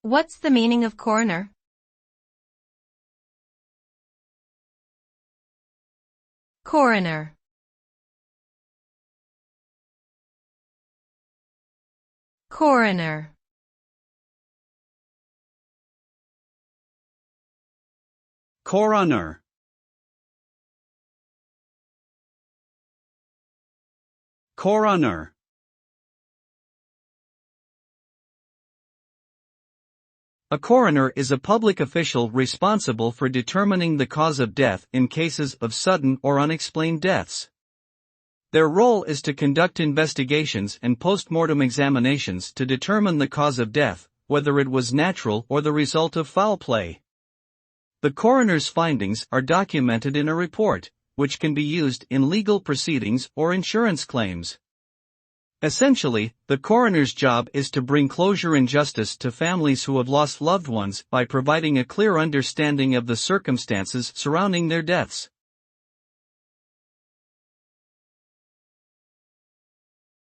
What's the meaning of coroner? Coroner. Coroner. Coroner. Coroner. A coroner is a public official responsible for determining the cause of death in cases of sudden or unexplained deaths. Their role is to conduct investigations and post-mortem examinations to determine the cause of death, whether it was natural or the result of foul play. The coroner's findings are documented in a report, which can be used in legal proceedings or insurance claims. Essentially, the coroner's job is to bring closure and justice to families who have lost loved ones by providing a clear understanding of the circumstances surrounding their deaths.